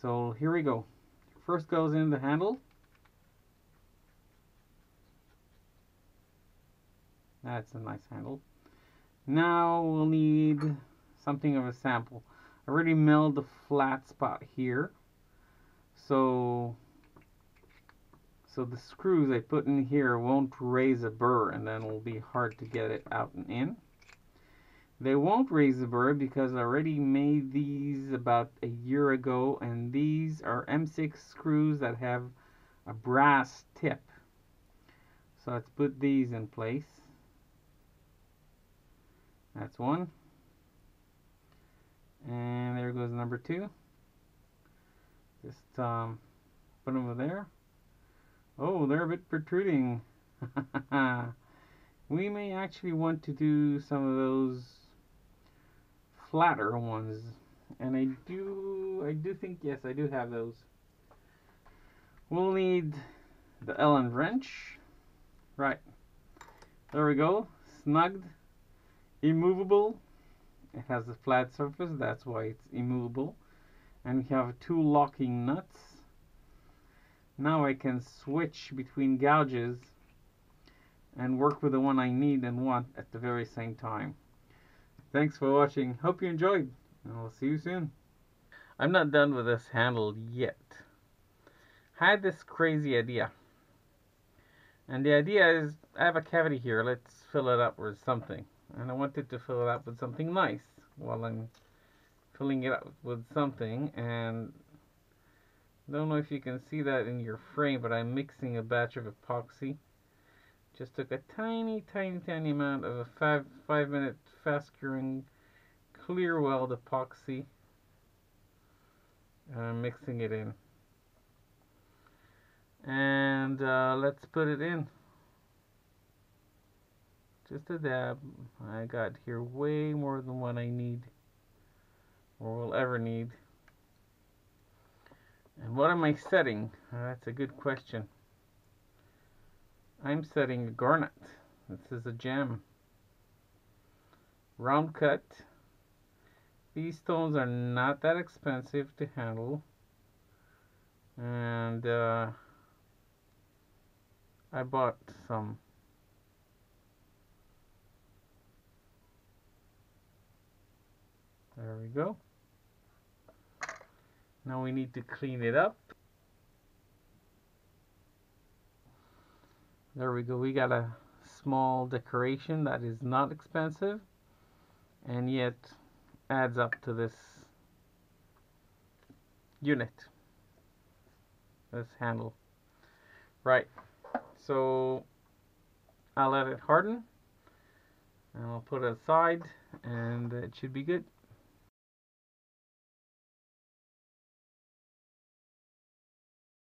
So here we go. First goes in the handle. That's a nice handle. Now we'll need something of a sample. I already milled the flat spot here. So the screws I put in here won't raise a burr, and then it'll be hard to get it out and in. They won't raise the burr because I already made these about a year ago, and these are M6 screws that have a brass tip. So let's put these in place. That's one. And there goes number two. Just put them over there. Oh, they're a bit protruding. We may actually want to do some of those flatter ones. And I do think, yes, I do have those. We'll need the Allen wrench. Right. There we go. Snugged. Immovable. It has a flat surface, that's why it's immovable. And we have two locking nuts. Now I can switch between gouges and work with the one I need and want at the very same time. Thanks for watching. Hope you enjoyed, and I'll see you soon. I'm not done with this handle yet. I had this crazy idea. And the idea is, I have a cavity here, let's fill it up with something. And I wanted to fill it up with something nice while I'm filling it up with something. And I don't know if you can see that in your frame, but I'm mixing a batch of epoxy. Just took a tiny amount of a 5-minute fast curing clear weld epoxy. And I'm mixing it in. And let's put it in. Just a dab. I got here way more than what I need or will ever need. And what am I setting? That's a good question. I'm setting a garnet. This is a gem. Round cut. These stones are not that expensive to handle. And I bought some. There we go. Now we need to clean it up. There we go. We got a small decoration that is not expensive and yet adds up to this unit, this handle. Right. So I'll let it harden and I'll put it aside and it should be good.